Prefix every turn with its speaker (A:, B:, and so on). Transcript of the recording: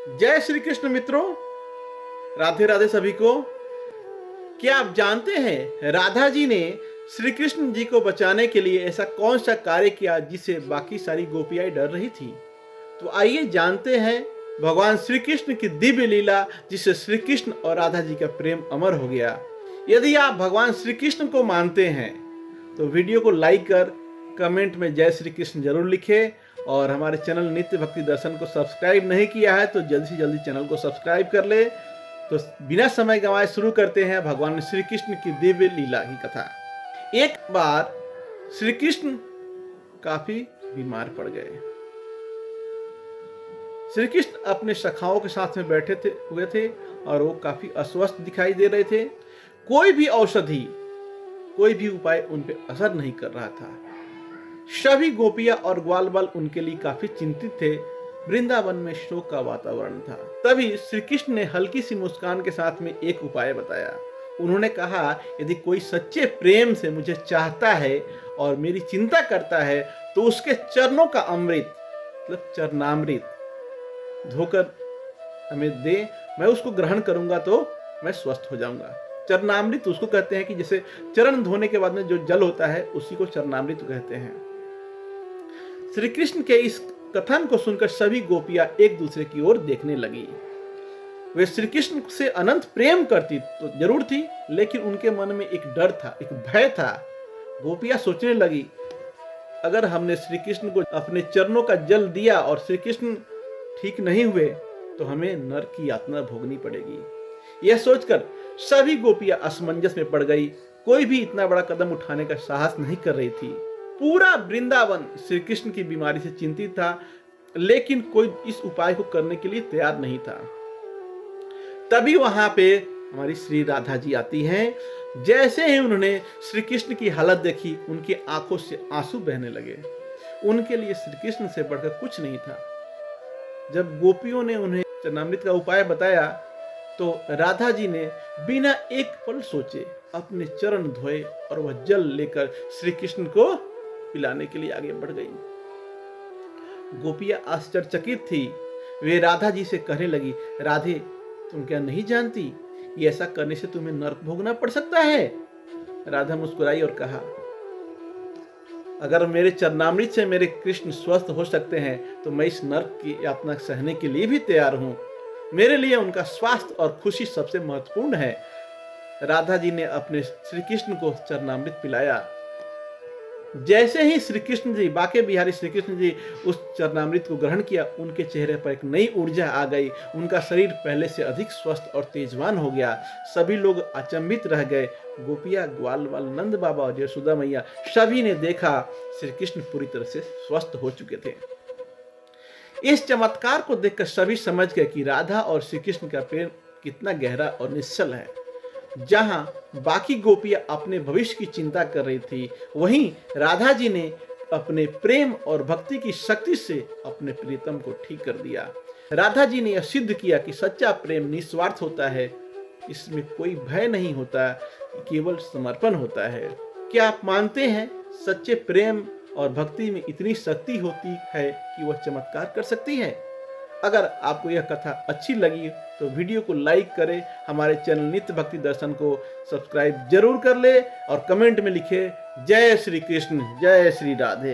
A: जय श्री कृष्ण मित्रों, राधे राधे सभी को। क्या आप जानते हैं राधा जी ने श्री कृष्ण जी को बचाने के लिए ऐसा कौन सा कार्य किया जिससे बाकी सारी गोपियां डर रही थी? तो आइए जानते हैं भगवान श्री कृष्ण की दिव्य लीला जिससे श्री कृष्ण और राधा जी का प्रेम अमर हो गया। यदि आप भगवान श्री कृष्ण को मानते हैं तो वीडियो को लाइक कर कमेंट में जय श्री कृष्ण जरूर लिखें, और हमारे चैनल नित्य भक्ति दर्शन को सब्सक्राइब नहीं किया है तो जल्दी से जल्दी चैनल को सब्सक्राइब कर ले। तो बिना समय गंवाए शुरू करते हैं भगवान श्री कृष्ण की दिव्य लीला की कथा। एक बार श्री कृष्ण काफी बीमार पड़ गए। श्री कृष्ण अपने सखाओं के साथ में बैठे हुए थे और वो काफी अस्वस्थ दिखाई दे रहे थे। कोई भी औषधि, कोई भी उपाय उन पे असर नहीं कर रहा था। सभी गोपियां और ग्वाल बाल उनके लिए काफी चिंतित थे। वृंदावन में शोक का वातावरण था। तभी श्री कृष्ण ने हल्की सी मुस्कान के साथ में एक उपाय बताया। उन्होंने कहा, यदि कोई सच्चे प्रेम से मुझे चाहता है और मेरी चिंता करता है तो उसके चरणों का अमृत, मतलब चरणामृत धोकर हमें दे, मैं उसको ग्रहण करूंगा तो मैं स्वस्थ हो जाऊंगा। चरणामृत उसको कहते हैं कि जैसे चरण धोने के बाद में जो जल होता है उसी को चरणामृत कहते हैं। श्री कृष्ण के इस कथन को सुनकर सभी गोपियां एक दूसरे की ओर देखने लगी। वे श्री कृष्ण से अनंत प्रेम करती तो जरूर थी, लेकिन उनके मन में एक डर था, एक भय था। गोपियां सोचने लगी, अगर हमने श्री कृष्ण को अपने चरणों का जल दिया और श्री कृष्ण ठीक नहीं हुए तो हमें नरक की यातना भोगनी पड़ेगी। यह सोचकर सभी गोपियां असमंजस में पड़ गई। कोई भी इतना बड़ा कदम उठाने का साहस नहीं कर रही थी। पूरा वृंदावन श्री कृष्ण की बीमारी से चिंतित था, लेकिन कोई इस उपाय को करने के लिए तैयार नहीं था। तभी वहां पे हमारी श्री राधा जी आती हैं। जैसे ही उन्होंने श्री कृष्ण की हालत देखी, उनकी आंखों से आंसू बहने लगे। उनके लिए श्री कृष्ण से बढ़कर कुछ नहीं था। जब गोपियों ने उन्हें चरणामृत का उपाय बताया तो राधा जी ने बिना एक पल सोचे अपने चरण धोए और वह जल लेकर श्री कृष्ण को पिलाने के लिए आगे बढ़ गई। गोपियां आश्चर्यचकित थी। वे राधा जी से कहने लगी, राधे, तुम क्या नहीं जानती ये ऐसा करने से तुम्हें नरक भोगना पड़ सकता है? राधा मुस्कुराई और कहा, अगर मेरे चरणामृत से मेरे कृष्ण स्वस्थ हो सकते हैं तो मैं इस नरक की यातना सहने के लिए भी तैयार हूं। मेरे लिए उनका स्वास्थ्य और खुशी सबसे महत्वपूर्ण है। राधा जी ने अपने श्री कृष्ण को चरणामृत पिलाया। जैसे ही श्री कृष्ण जी, बाके बिहारी श्री कृष्ण जी उस चरणामृत को ग्रहण किया, उनके चेहरे पर एक नई ऊर्जा आ गई। उनका शरीर पहले से अधिक स्वस्थ और तेजवान हो गया। सभी लोग अचंभित रह गए। गोपियां, ग्वाल बाल, नंद बाबा और यशोदा मैया सभी ने देखा श्री कृष्ण पूरी तरह से स्वस्थ हो चुके थे। इस चमत्कार को देखकर सभी समझ गए कि राधा और श्री कृष्ण का प्रेम कितना गहरा और निश्चल है। जहां बाकी गोपियां अपने भविष्य की चिंता कर रही थी, वहीं राधा जी ने अपने प्रेम और भक्ति की शक्ति से अपने प्रीतम को ठीक कर दिया। राधा जी ने यह सिद्ध किया कि सच्चा प्रेम निस्वार्थ होता है, इसमें कोई भय नहीं होता, केवल समर्पण होता है। क्या आप मानते हैं सच्चे प्रेम और भक्ति में इतनी शक्ति होती है कि वह चमत्कार कर सकती है? अगर आपको यह कथा अच्छी लगी तो वीडियो को लाइक करें, हमारे चैनल नित्य भक्ति दर्शन को सब्सक्राइब जरूर कर ले और कमेंट में लिखे जय श्री कृष्ण, जय श्री राधे।